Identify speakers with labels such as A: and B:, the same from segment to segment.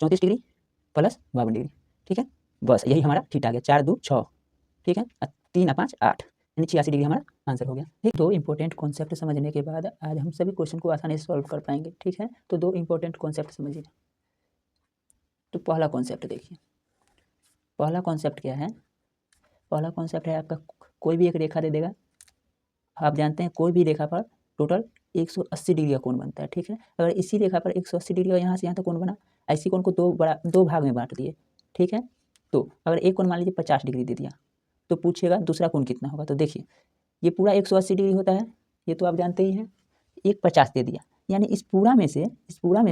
A: 34 degree plus 52 degree, ठीक है। बस यही हमारा थीटा आ गया, 4 2 6, ठीक है, 3 5 8, यानी 86 डिग्री हमारा आंसर हो गया। ठीक, 2 इंपॉर्टेंट कॉन्सेप्ट समझने के बाद आज हम सभी क्वेश्चन को आसानी से सॉल्व कर पाएंगे, ठीक है। तो 2 इंपॉर्टेंट कॉन्सेप्ट समझिए। तो पहला कॉन्सेप्ट देखिए, पहला कॉन्सेप्ट क्या है? पहला कॉन्सेप्ट है आपका, कोई भी एक रेखा दे देगा, आप जानते हैं कोई भी रेखा पर टोटल 180 डिग्री का कोण बनता है, ठीक है। अगर इसी रेखा पर 180 डिग्री का यहाँ से यहाँ तक कोण बना, ऐसी कोण को दो भाग में बांट दिए, ठीक है। तो अगर एक कोण मान लीजिए 50 डिग्री दे दिया, तो पूछेगा दूसरा कोण कितना होगा। तो देखिए ये पूरा 180 डिग्री होता है, ये तो आप जानते ही हैं। एक 50 दे दिया, यानी इस पूरा में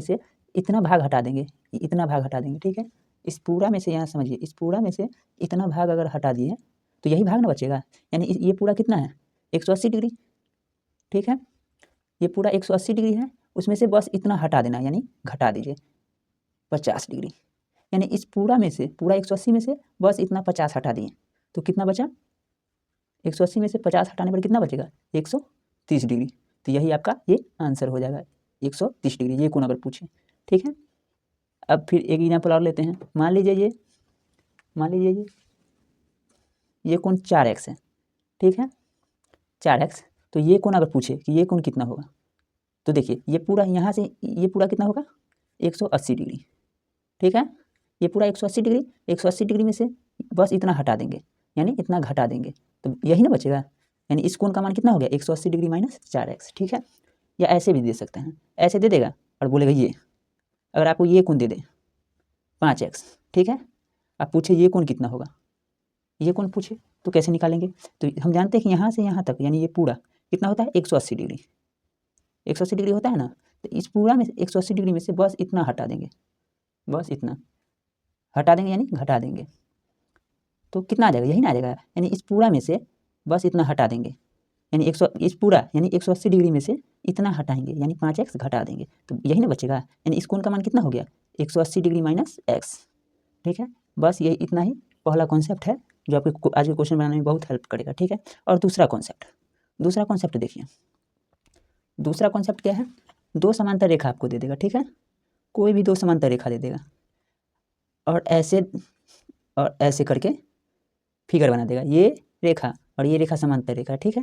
A: से इतना भाग हटा देंगे, इतना भाग हटा देंगे, ठीक है। इस पूरा में से, यहाँ समझिए, इस पूरा में से इतना भाग अगर हटा दिए तो यही भाग ना बचेगा, यानी ये पूरा कितना है 180 डिग्री, ठीक है। ये पूरा 180 डिग्री है, उसमें से बस इतना हटा देना, यानी घटा दीजिए 50 डिग्री, यानी इस पूरा में से, पूरा 180 में से बस इतना 50 हटा दिए, तो कितना बचा? 180 में से 50 हटाने पर कितना बचेगा? 130 डिग्री। तो यही आपका ये आंसर हो जाएगा, 130 डिग्री, ये कोण अगर पूछे, ठीक है। अब फिर एक एग्जाम्पल और लेते हैं। मान लीजिए ये कोण 4x है, ठीक है, 4x। तो ये कोण अगर पूछे कि ये कोण कितना होगा, तो देखिए ये पूरा यहाँ से ये पूरा कितना होगा 180 डिग्री, ठीक है। ये पूरा 180 डिग्री, 180 डिग्री में से बस इतना हटा देंगे, यानी इतना घटा देंगे, तो यही ना बचेगा। यानी इस कोण का मान कितना हो गया 180 डिग्री माइनस 4x, ठीक है। या ऐसे भी दे सकते हैं, ऐसे दे देगा और बोलेगा ये, अगर आपको ये कोण दे दे 5x, ठीक है, आप पूछे ये कोण कितना होगा, ये कोण पूछे तो कैसे निकालेंगे? तो हम जानते हैं कि यहाँ से यहाँ तक, यानी ये पूरा कितना होता है 180 डिग्री, 180 डिग्री होता है ना। तो इस पूरा में 180 डिग्री में से बस इतना हटा देंगे, बस इतना हटा देंगे, यानी घटा देंगे, तो कितना आ जाएगा? यही ना आ जाएगा, यानी इस पूरा में से बस इतना हटा देंगे, यानी इस पूरा यानी 180 डिग्री में से इतना हटाएंगे, यानी 5x घटा देंगे, तो यही ना बचेगा। यानी इस कोण का मान कितना हो गया 180 डिग्री माइनस x, ठीक है। बस यही इतना ही पहला कॉन्सेप्ट है जो आपके आज के क्वेश्चन बनाने में बहुत हेल्प करेगा, ठीक है। और दूसरा कॉन्सेप्ट देखिए, दूसरा कॉन्सेप्ट क्या है? 2 समांतर रेखा आपको दे देगा, ठीक है, कोई भी 2 समांतर रेखा दे देगा और ऐसे करके फिगर बना देगा, ये रेखा और ये रेखा समांतर रेखा, ठीक है।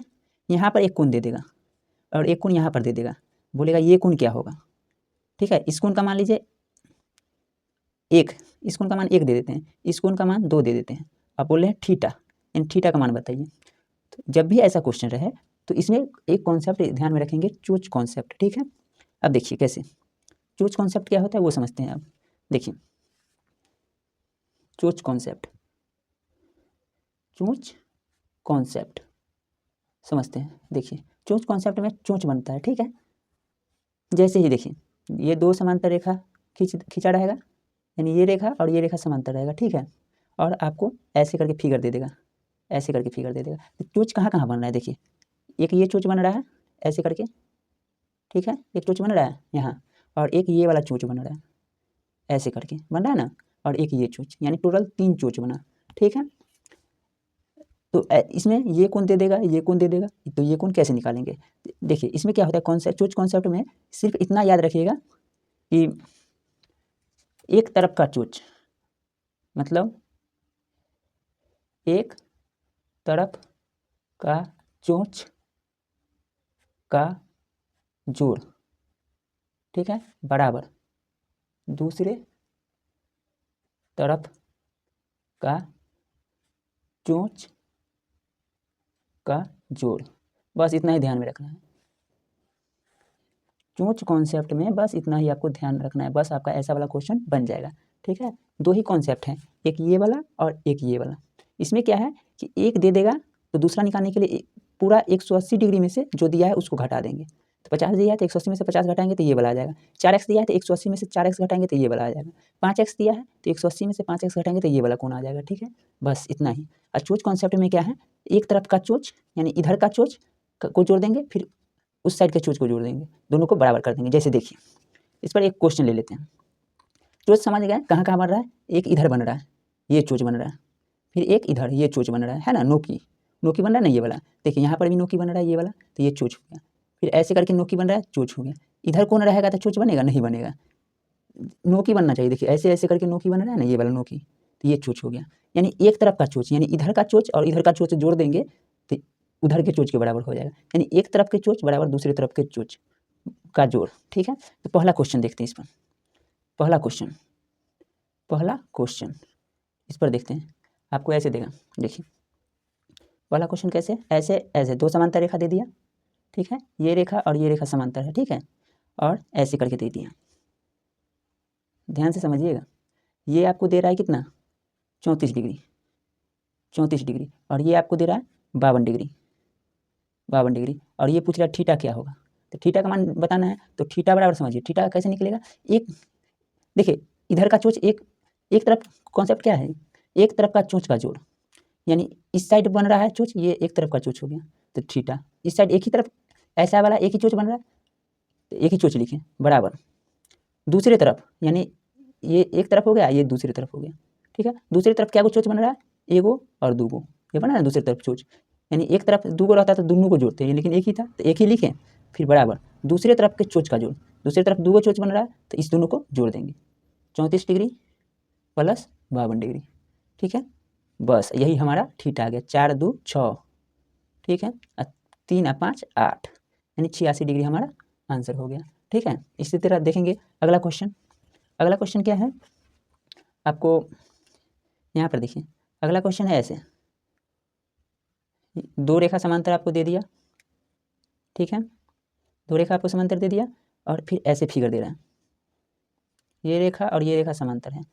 A: यहाँ पर एक कोण दे देगा और एक कोण यहाँ पर दे देगा, बोलेगा ये कोण क्या होगा, ठीक है। इस कोण का मान लीजिए 1, इस कोण का मान 1 दे देते हैं, इस कोण का मान 2 दे देते हैं, आप बोल रहे हैं थीटा, यानी थीटा का मान बताइए। तो जब भी ऐसा क्वेश्चन रहे तो इसमें एक कॉन्सेप्ट ध्यान में रखेंगे, चोच कॉन्सेप्ट, ठीक है। अब देखिए कैसे चोच कॉन्सेप्ट क्या होता है वो समझते हैं। अब देखिए चोच कॉन्सेप्ट समझते हैं। देखिए चोच कॉन्सेप्ट में चोच बनता है, ठीक है। जैसे ही देखिए ये 2 समांतर रेखा खींचा रहेगा, यानी ये रेखा और ये रेखा समांतर रहेगा, ठीक है। और आपको ऐसे करके फिगर दे देगा, ऐसे करके फिगर दे देगा। तो चोच कहाँ कहाँ बन रहा है? देखिए एक ये चोच बन रहा है ऐसे करके, ठीक है, एक चोच बन रहा है यहाँ, और एक ये वाला चोच बन रहा है ऐसे करके बन रहा है ना, और एक ये चोच, यानी टोटल 3 चोच बना, ठीक है। तो इसमें ये कोण दे देगा, ये कोण दे देगा, तो ये कोण कैसे निकालेंगे? देखिए इसमें क्या होता है कॉन्सेप्ट, चोच कॉन्सेप्ट में सिर्फ इतना याद रखिएगा कि एक तरफ का चोच मतलब एक तरफ का चोच का जोड़, ठीक है, बराबर दूसरे तरफ का चोच का जोड़, बस इतना ही ध्यान में रखना है। चोच कॉन्सेप्ट में बस इतना ही आपको ध्यान रखना है, बस आपका ऐसा वाला क्वेश्चन बन जाएगा, ठीक है। 2 ही कॉन्सेप्ट हैं, एक ये वाला और एक ये वाला। इसमें क्या है कि एक दे देगा तो दूसरा निकालने के लिए पूरा 180 डिग्री में से जो दिया है उसको घटा देंगे। तो 50 दिया है तो 180 में से 50 घटाएंगे तो ये वाला आ जाएगा। 4x दिया है तो 180 में से 4x घटाएंगे तो ये वाला आ जाएगा। 5x दिया है तो 180 में से 5x घटाएंगे तो ये वाला कोण आ जाएगा, ठीक है। बस इतना ही। और चोच कॉन्सेप्ट में क्या है, एक तरफ का चोच यानी इधर का चोच को जोड़ देंगे, फिर उस साइड के चोच को जोड़ देंगे, दोनों को बराबर कर देंगे। जैसे देखिए इस पर एक क्वेश्चन ले लेते हैं। चोच समझ गए कहाँ कहाँ बन रहा है? एक इधर बन रहा है, ये चोच बन रहा है, फिर एक इधर ये चोच बन रहा है ना, नोकी बन रहा है ना ये वाला। देखिए यहाँ पर भी नोकी बन रहा है ये वाला, तो ये चोच हो गया। फिर ऐसे करके नोकी बन रहा है, चोच हो गया। इधर कौन रहेगा तो चोच बनेगा? नहीं बनेगा। नोकी बनना चाहिए। देखिए ऐसे ऐसे करके नोकी बन रहा है ना, ये वाला नोकी, तो ये चोच हो गया। यानी एक तरफ का चोच, यानी इधर का चोच और इधर का चोच जोड़ देंगे तो उधर के चोच के बराबर हो जाएगा। यानी एक तरफ के चोच बराबर दूसरी तरफ के चोच का जोड़। ठीक है, तो पहला क्वेश्चन देखते हैं इस पर। पहला क्वेश्चन इस पर देखते हैं। आपको ऐसे देगा, देखिए पहला क्वेश्चन कैसे, ऐसे ऐसे दो समांतर रेखा दे दिया। ठीक है, ये रेखा और ये रेखा समांतर है। ठीक है, और ऐसे करके दे दिया। ध्यान से समझिएगा, ये आपको दे रहा है कितना, 34 डिग्री, 34 डिग्री, और ये आपको दे रहा है 52 डिग्री, 52 डिग्री, और ये पूछ रहा है थीटा क्या होगा। तो थीटा का मान बताना है, तो थीटा बराबर समझिए, थीटा कैसे निकलेगा। एक देखिए इधर का चोच एक तरफ, कॉन्सेप्ट क्या है, एक तरफ का चोच का जोड़, यानी इस साइड बन रहा है चोच, ये एक तरफ का चोच हो गया, तो थीटा। इस साइड एक ही तरफ ऐसा वाला एक ही चोच बन रहा है, तो एक ही चोच लिखें, बराबर दूसरी तरफ, यानी ये एक तरफ हो गया, ये दूसरी तरफ हो गया। ठीक है, दूसरी तरफ क्या को चोच बन रहा है, एगो और दूगो, ये बना है दूसरी तरफ चोच। यानी एक तरफ दूगो रहता तो दोनों को जोड़ते हैं, लेकिन एक ही था तो एक ही लिखें, फिर बराबर दूसरी तरफ के चोच का जोड़, दूसरी तरफ दूगो चोच बन रहा है तो इस दोनों को जोड़ देंगे, 34 डिग्री प्लस 52 डिग्री। ठीक है, बस यही हमारा थीटा आ गया, 4 2 6। ठीक है, 3 और 5 8, यानी 86 डिग्री हमारा आंसर हो गया। ठीक है, इसी तरह देखेंगे अगला क्वेश्चन। अगला क्वेश्चन क्या है, आपको यहाँ पर देखिए अगला क्वेश्चन है ऐसे, दो रेखा समांतर आपको दे दिया। ठीक है, दो रेखा आपको समांतर दे दिया, और फिर ऐसे फिगर दे रहा है, ये रेखा और ये रेखा समांतर है,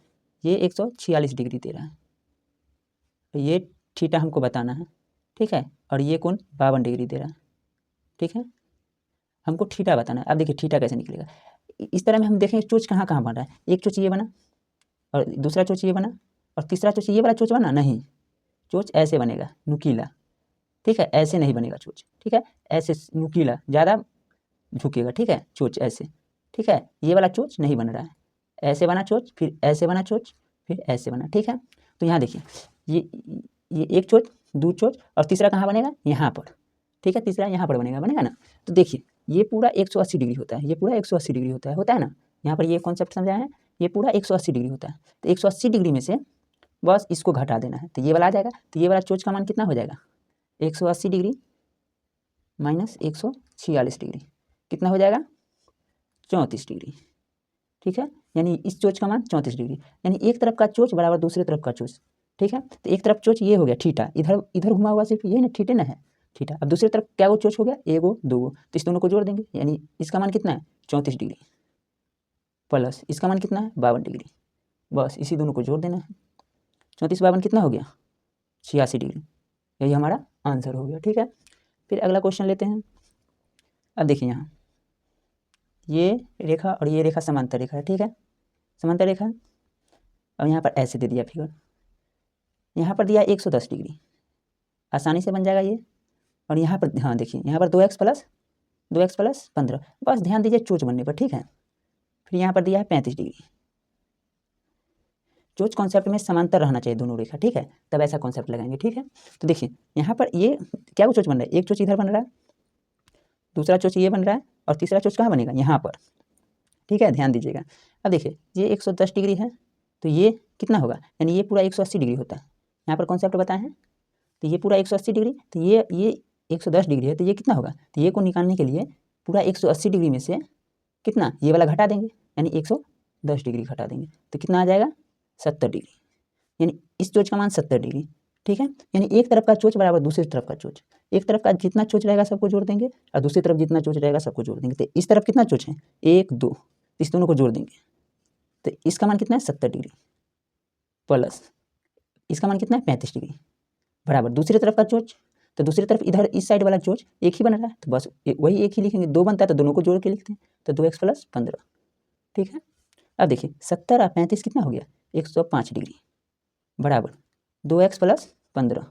A: ये 146 डिग्री दे रहा है, तो ये थीटा हमको बताना है। ठीक है, और ये कोण 52 डिग्री दे रहा है। ठीक है, हमको थीटा बताना है। अब देखिए थीटा कैसे निकलेगा, इस तरह में हम देखें चोच कहाँ कहाँ बन रहा है, एक चोच ये बना और दूसरा चोच ये बना और तीसरा चोच ये वाला चोच बना, नहीं, चोच ऐसे बनेगा नुकीला। ठीक है, ऐसे नहीं बनेगा चोच। ठीक है, ऐसे नुकीला, ज़्यादा झुकेगा। ठीक है, चोच ऐसे। ठीक है, ये वाला चोच नहीं बन रहा है, ऐसे बना चोच, फिर ऐसे बना चोच, फिर ऐसे बना। ठीक है, तो यहाँ देखिए ये एक चोच, दो चोच, और तीसरा कहाँ बनेगा, यहाँ पर। ठीक है, तीसरा यहाँ पर बनेगा ना। तो देखिए ये पूरा 180 डिग्री होता है, ये पूरा 180 डिग्री होता है ना। यहाँ पर ये कॉन्सेप्ट समझाया है, ये पूरा 180 डिग्री होता है। तो 180 डिग्री में से बस इसको घटा देना है, तो ये वाला आ जाएगा। तो ये वाला चोच का मान कितना हो जाएगा, 180 डिग्री माइनस 146 डिग्री, कितना हो जाएगा, 34 डिग्री। ठीक है, यानी इस चोच का मान 34 डिग्री, यानी एक तरफ का चोच बराबर दूसरे तरफ का चोच। ठीक है, तो एक तरफ चोच ये हो गया थीटा, इधर इधर घुमा हुआ सिर्फ ये ना थीटे ना है, थीटा। अब दूसरी तरफ क्या वो चोच हो गया, एगो दूगो, तो इस दोनों को जोड़ देंगे, यानी इसका मान कितना है, 34 डिग्री प्लस इसका मान कितना है, 52 डिग्री। बस इसी दोनों को जोड़ देना है, 34 52 कितना हो गया, 86 डिग्री। यही हमारा आंसर हो गया। ठीक है, फिर अगला क्वेश्चन लेते हैं। अब देखिए यहाँ ये रेखा और ये रेखा समांतर रेखा है। ठीक है, समांतर रेखा है, और यहाँ पर ऐसे दे दिया फिगर, यहाँ पर दिया 110 डिग्री, आसानी से बन जाएगा ये। और यहाँ पर हाँ देखिए यहाँ पर 2x प्लस 15, बस ध्यान दीजिए चोच बनने पर। ठीक है, फिर यहाँ पर दिया है 35 डिग्री। चोच कॉन्सेप्ट में समांतर रहना चाहिए दोनों रेखा। ठीक है, तब ऐसा कॉन्सेप्ट लगाएंगे। ठीक है, तो देखिए यहाँ पर ये क्या वो चोच बन रहा है, एक चोच इधर बन रहा है, दूसरा चोच ये बन रहा है, और तीसरा चोच कहाँ बनेगा, यहाँ पर। ठीक है, ध्यान दीजिएगा। अब देखिए ये 110 डिग्री है, तो ये कितना होगा, यानी ये पूरा 180 डिग्री होता है। यहाँ पर कॉन्सेप्ट बताए हैं, तो ये पूरा 180 डिग्री, तो ये 110 डिग्री है, तो ये कितना होगा, तो ये को निकालने के लिए पूरा 180 डिग्री में से कितना ये वाला घटा देंगे, यानी 110 डिग्री घटा देंगे, तो कितना आ जाएगा, 70 डिग्री। यानी इस चोच का मान 70 डिग्री। ठीक है, यानी एक तरफ का चोच बराबर दूसरी तरफ का चोच, एक तरफ का जितना चोच रहेगा सबको जोड़ देंगे, और दूसरी तरफ जितना चोच रहेगा सबको जोड़ देंगे। तो इस तरफ कितना चोच है, 1 2, इस दोनों को जोड़ देंगे, तो इसका मान कितना है, 70 डिग्री प्लस इसका मान कितना है, 35 डिग्री, बराबर दूसरी तरफ का चोच। तो दूसरी तरफ इधर इस साइड वाला चोच एक ही बन रहा है, तो बस वही एक ही लिखेंगे, दो बनता है तो दोनों को जोड़ के लिखते हैं, तो 2x प्लस 15। ठीक है, अब देखिए 70 और 35 कितना हो गया, 105 डिग्री, बराबर 2x प्लस 15।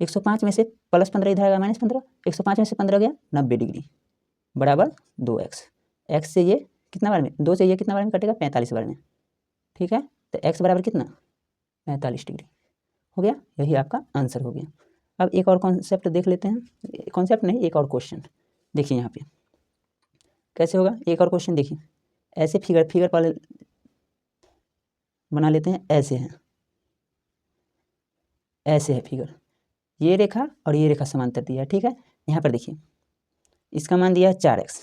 A: 105 में से प्लस 15 इधर आएगा माइनस 15, 105 में से 15 गया 90 डिग्री, बराबर 2x। x से ये कितना बार में, 2 से ये कितना बार में कटेगा, 45 बार में। ठीक है, तो x बराबर कितना, 45 डिग्री हो गया, यही आपका आंसर हो गया। अब एक और कॉन्सेप्ट देख लेते हैं, कॉन्सेप्ट नहीं एक और क्वेश्चन देखिए यहाँ पे कैसे होगा। एक और क्वेश्चन देखिए ऐसे फिगर वाले बना लेते हैं, ऐसे है फिगर, ये रेखा और ये रेखा समांतर दिया है, ठीक है। यहाँ पर देखिए इसका मान दिया है 4x,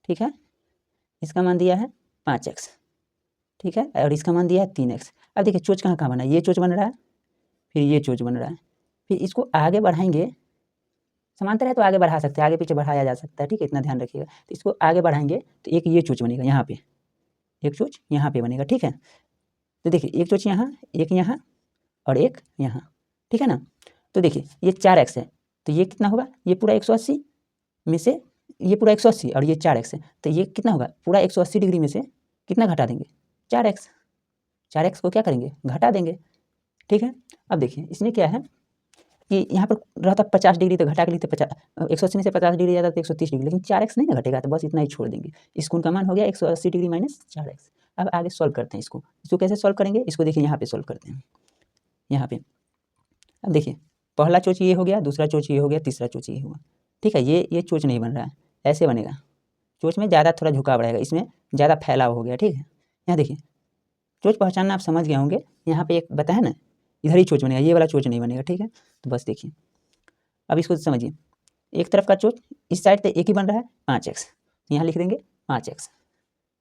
A: ठीक है, इसका मान दिया है 5x, ठीक है, और इसका मान दिया है 3x। अब देखिए चोच कहाँ कहाँ बना है, ये चोच बन रहा है, फिर ये चोच बन रहा है, फिर इसको आगे बढ़ाएंगे, समांतर है तो आगे बढ़ा सकते हैं, आगे पीछे बढ़ाया जा सकता है, ठीक है, इतना ध्यान रखिएगा। तो इसको आगे बढ़ाएंगे तो एक ये चोच बनेगा यहाँ पे, एक चोच यहाँ पे बनेगा, ठीक है। तो देखिए एक चोच यहाँ, एक यहाँ और एक यहाँ, ठीक है ना। तो देखिए ये 4x है, तो ये कितना होगा, ये पूरा 180 में से ये पूरा 180 और ये 4x है, तो ये कितना होगा, पूरा 180 डिग्री में से कितना घटा देंगे, 4x। 4x को क्या करेंगे, घटा देंगे, ठीक है। अब देखिए इसमें क्या है कि यहाँ पर रहता 50 डिग्री, तो घटा के लिए तो 180 में से 50 डिग्री जाता तो 130 डिग्री, लेकिन 4x नहीं ना घटेगा, तो बस इतना ही छोड़ देंगे। इस कोण का मान हो गया 180 डिग्री माइनस 4x। अब आगे सॉल्व करते हैं इसको कैसे सॉल्व करेंगे, इसको देखिए यहाँ पे सॉल्व करते हैं, यहाँ पे। अब देखिए पहला चोच ये हो गया, दूसरा चोच ये हो गया, तीसरा चोच ये हुआ, ठीक है। ये चोच नहीं बन रहा है, ऐसे बनेगा, चोच में ज़्यादा थोड़ा झुकाव रहेगा, इसमें ज़्यादा फैलाव हो गया, ठीक है। यहाँ देखिए चोच पहचानना आप समझ गए होंगे, यहाँ पे एक बताया ना, इधर ही चोच बनेगा, ये वाला चोच नहीं बनेगा, ठीक है। तो बस देखिए अब इसको समझिए, एक तरफ का चोच इस साइड पे एक ही बन रहा है 5x, यहाँ लिख देंगे 5x,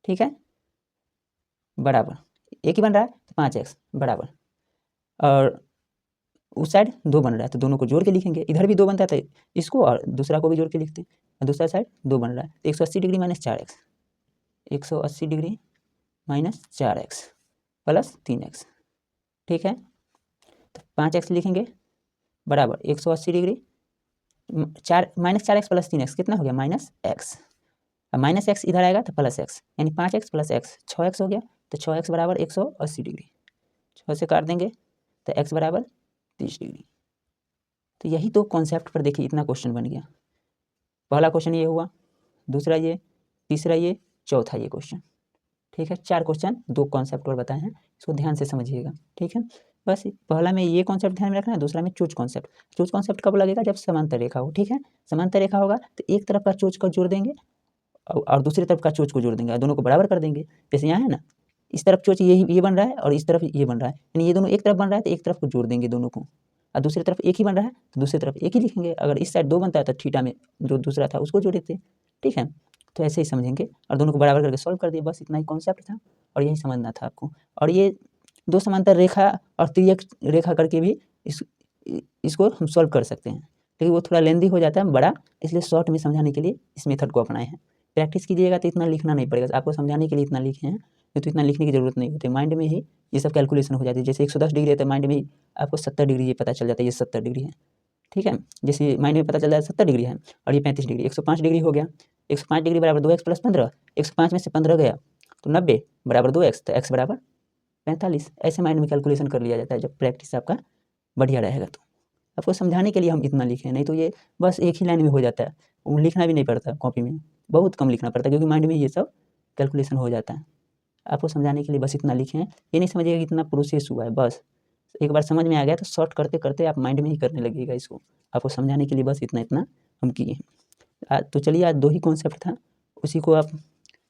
A: ठीक है, बराबर एक ही बन रहा है तो 5x बराबर, और उस साइड 2 बन रहा है तो दोनों को जोड़ के लिखेंगे, इधर भी 2 बनता है तो इसको और दूसरा को भी जोड़ के लिखते हैं, और दूसरा साइड 2 बन रहा है तो 180 degree minus 4x, 180 degree minus 4x plus 3x, ठीक है। तो 5x लिखेंगे बराबर 180 degree minus 4x plus 3x कितना हो गया, माइनस x। अब माइनस x इधर आएगा तो प्लस x, यानी 5x प्लस x 6x हो गया, तो 6x बराबर 180 डिग्री, 6 से काट देंगे तो x बराबर 30 डिग्री। तो यही तो कॉन्सेप्ट पर देखिए इतना क्वेश्चन बन गया। पहला क्वेश्चन ये हुआ, दूसरा ये, तीसरा ये, चौथा ये क्वेश्चन, ठीक है। 4 क्वेश्चन 2 कॉन्सेप्ट और बताए हैं, इसको ध्यान से समझिएगा, ठीक है। बस पहला में ये कॉन्सेप्ट ध्यान में रखना है, दूसरा में चोच कॉन्सेप्ट। चोच कॉन्सेप्ट कब लगेगा, जब समांतर रेखा हो, ठीक है। समांतर रेखा होगा तो एक तरफ का चोच को जोड़ देंगे और दूसरी तरफ का चोच को जोड़ देंगे और दोनों को बराबर कर देंगे। जैसे यहाँ है ना, इस तरफ चोच ये बन रहा है और इस तरफ ये बन रहा है, यानी ये दोनों एक तरफ बन रहा है तो एक तरफ को जोड़ देंगे दोनों को, और दूसरी तरफ एक ही बन रहा है तो दूसरी तरफ एक ही लिखेंगे। अगर इस साइड 2 बनता है तो थीटा में जो दूसरा था उसको जोड़ देते, ठीक है। तो ऐसे ही समझेंगे और दोनों को बराबर करके सॉल्व कर दिए, बस इतना ही कॉन्सेप्ट था और यही समझना था आपको। और ये 2 समांतर रेखा और तिर्यक रेखा करके भी इसको हम सॉल्व कर सकते हैं, लेकिन वो थोड़ा लेंदी हो जाता है बड़ा, इसलिए शॉर्ट में समझाने के लिए इस मेथड को अपनाए हैं। प्रैक्टिस कीजिएगा तो इतना लिखना नहीं पड़ेगा, आपको समझाने के लिए इतना लिखे हैं, नहीं तो इतना लिखने की ज़रूरत नहीं होती, माइंड में ही ये सब कैलकुलेशन हो जाती है। जैसे 110 डिग्री है तो माइंड में ही आपको 70 डिग्री ये पता चल जाता है, ये 70 डिग्री है, ठीक है। जैसे माइंड में पता चल जाता है 70 डिग्री है और ये 35 डिग्री, 105 डिग्री हो गया, 105 डिग्री बराबर 2x प्लस 15, 105 में से 15 गया तो 90 बराबर 2x, तो x बराबर 45। ऐसे माइंड में कैलकुलेशन कर लिया जाता है जब प्रैक्टिस आपका बढ़िया रहेगा। तो आपको समझाने के लिए हम इतना लिखे हैं, नहीं तो ये बस एक ही लाइन में हो जाता है, लिखना भी नहीं पड़ता कॉपी में, बहुत कम लिखना पड़ता है क्योंकि माइंड में ये सब कैलकुलेशन हो जाता है। आपको समझाने के लिए बस इतना लिखे हैं, ये नहीं समझिएगा कि इतना प्रोसेस हुआ है, बस एक बार समझ में आ गया तो शॉर्ट करते करते आप माइंड में ही करने लगिएगा इसको। आपको समझाने के लिए बस इतना हम किए हैं। तो चलिए आज 2 ही कॉन्सेप्ट था, उसी को आप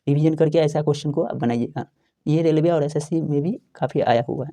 A: रिवीजन करके ऐसा क्वेश्चन को आप बनाइएगा। ये रेलवे और एसएससी में भी काफ़ी आया हुआ है।